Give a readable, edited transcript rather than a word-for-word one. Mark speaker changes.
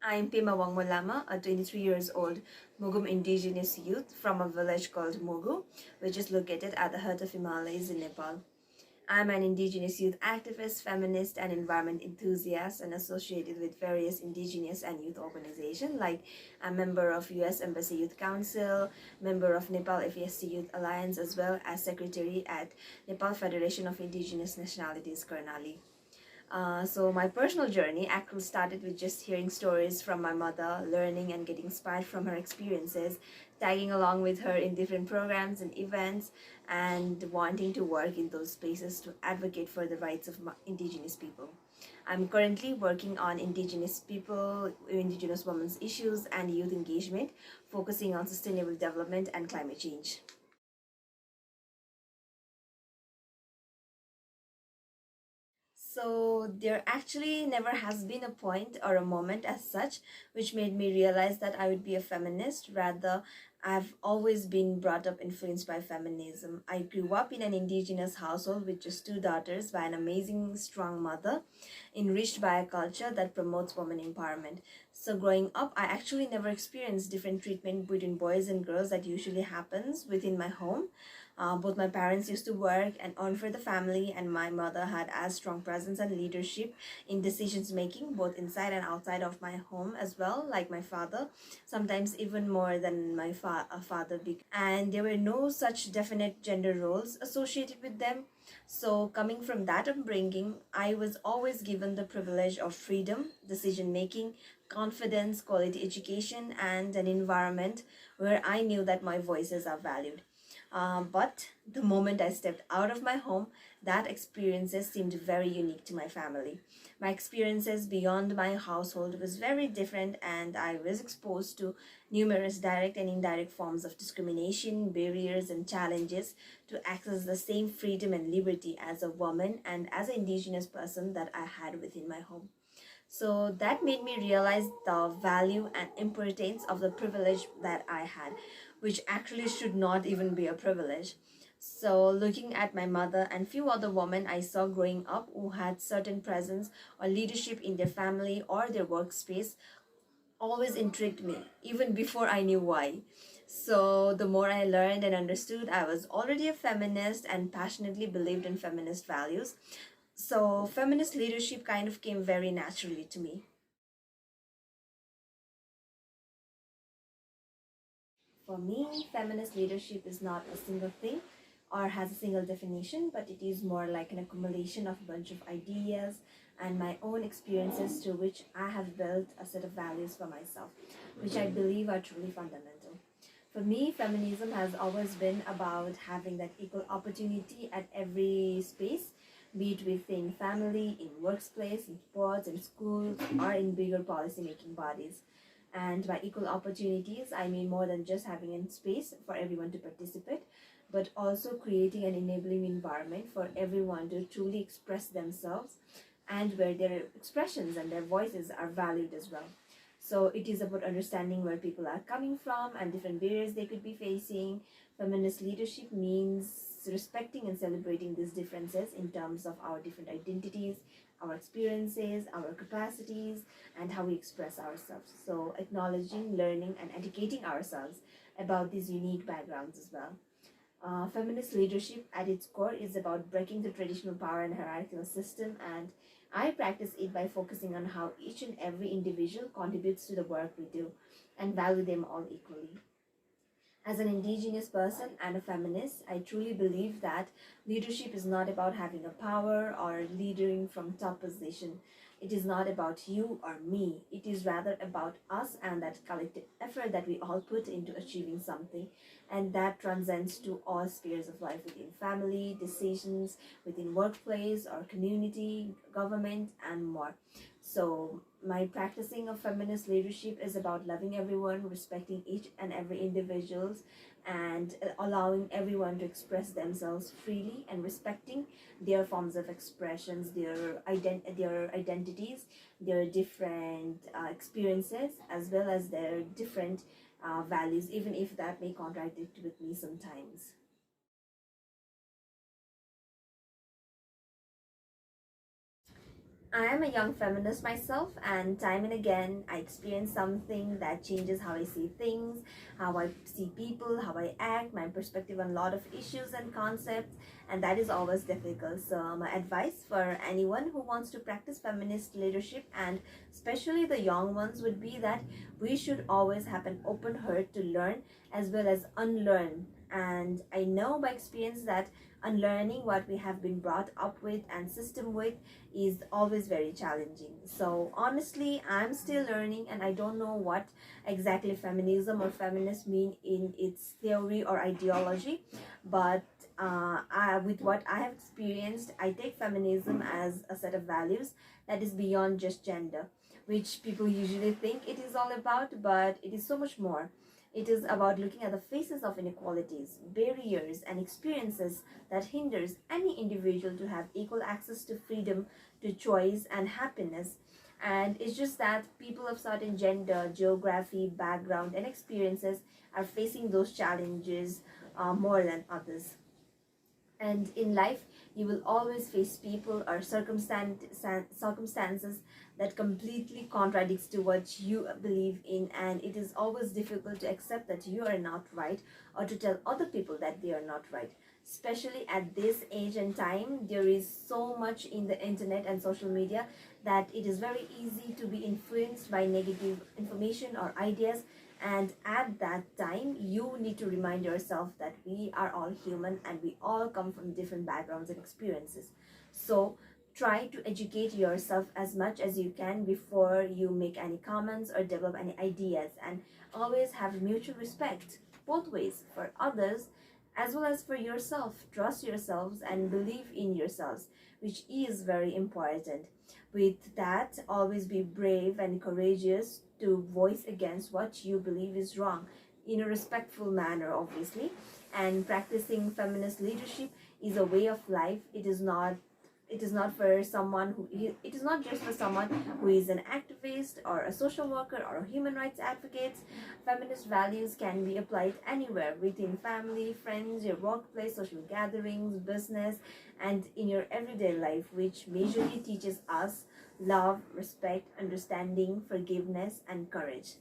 Speaker 1: I'm Pema Wangmo Lama, a 23 years old Mugum Indigenous youth from a village called Mugum, which is located at the heart of Himalayas in Nepal. I'm an Indigenous youth activist, feminist, and environment enthusiast, and associated with various Indigenous and youth organizations like a member of U.S. Embassy Youth Council, member of Nepal FEST Youth Alliance, as well as secretary at Nepal Federation of Indigenous Nationalities, Karnali. So my personal journey actually started with just hearing stories from my mother, learning and getting inspired from her experiences, tagging along with her in different programs and events, and wanting to work in those spaces to advocate for the rights of Indigenous people. I'm currently working on Indigenous people, Indigenous women's issues, and youth engagement, focusing on sustainable development and climate change. So there actually never has been a point or a moment as such which made me realize that I would be a feminist. Rather, I've always been brought up influenced by feminism. I grew up in an indigenous household with just two daughters by an amazing, strong mother, enriched by a culture that promotes women empowerment. So growing up, I actually never experienced different treatment between boys and girls that usually happens within my home. Both my parents used to work and earn for the family, and my mother had as strong presence and leadership in decisions making, both inside and outside of my home as well, like my father, sometimes even more than my father. And there were no such definite gender roles associated with them. So, coming from that upbringing, I was always given the privilege of freedom, decision making, confidence, quality education, and an environment where I knew that my voices are valued. But the moment I stepped out of my home, that experiences seemed very unique to my family. My experiences beyond my household was very different, and I was exposed to numerous direct and indirect forms of discrimination, barriers, and challenges to access the same freedom and liberty as a woman and as an indigenous person that I had within my home. So that made me realize the value and importance of the privilege that I had, which actually should not even be a privilege. So looking at my mother and few other women I saw growing up who had certain presence or leadership in their family or their workspace always intrigued me, even before I knew why. So the more I learned and understood, I was already a feminist and passionately believed in feminist values. So feminist leadership kind of came very naturally to me. For me, feminist leadership is not a single thing or has a single definition, but it is more like an accumulation of a bunch of ideas and my own experiences through which I have built a set of values for myself, which I believe are truly fundamental. For me, feminism has always been about having that equal opportunity at every space, be it within family, in workplace, in sports, in schools, or in bigger policy making bodies. And by equal opportunities, I mean more than just having a space for everyone to participate, but also creating an enabling environment for everyone to truly express themselves and where their expressions and their voices are valued as well. So it is about understanding where people are coming from and different barriers they could be facing. Feminist leadership means respecting and celebrating these differences in terms of our different identities, our experiences, our capacities, and how we express ourselves. So acknowledging, learning, and educating ourselves about these unique backgrounds as well. Feminist leadership at its core is about breaking the traditional power and hierarchical system, and I practice it by focusing on how each and every individual contributes to the work we do and value them all equally. As an indigenous person and a feminist, I truly believe that leadership is not about having a power or leading from top position. It is not about you or me. It is rather about us and that collective effort that we all put into achieving something. And that transcends to all spheres of life within family, decisions, within workplace or community, government, and more. So, my practicing of feminist leadership is about loving everyone, respecting each and every individuals, and allowing everyone to express themselves freely and respecting their forms of expressions, their identities, their different experiences, as well as their different values, even if that may contradict with me sometimes. I am a young feminist myself, and time and again, I experience something that changes how I see things, how I see people, how I act, my perspective on a lot of issues and concepts, and that is always difficult. So, my advice for anyone who wants to practice feminist leadership, and especially the young ones, would be that we should always have an open heart to learn as well as unlearn. And I know by experience that unlearning what we have been brought up with and system with is always very challenging. So honestly, I'm still learning, and I don't know what exactly feminism or feminist mean in its theory or ideology, but with what I have experienced, I take feminism as a set of values that is beyond just gender, which people usually think it is all about, but it is so much more. It is about looking at the faces of inequalities, barriers, and experiences that hinders any individual to have equal access to freedom, to choice, and happiness. And it's just that people of certain gender, geography, background, and experiences are facing those challenges more than others. And in life, you will always face people or circumstances that completely contradicts to what you believe in, and it is always difficult to accept that you are not right, or to tell other people that they are not right. Especially at this age and time, there is so much in the internet and social media that it is very easy to be influenced by negative information or ideas. And at that time, you need to remind yourself that we are all human and we all come from different backgrounds and experiences. So try to educate yourself as much as you can before you make any comments or develop any ideas, and always have mutual respect both ways, for others as well as for yourself. Trust yourselves and believe in yourselves, which is very important. With that, always be brave and courageous to voice against what you believe is wrong in a respectful manner, obviously. And practicing feminist leadership is a way of life. It is not for someone who it is not just for someone who is an activist or a social worker or a human rights advocate. Feminist values can be applied anywhere, within family, friends, your workplace, social gatherings, business, and in your everyday life, which majorly teaches us love, respect, understanding, forgiveness, and courage.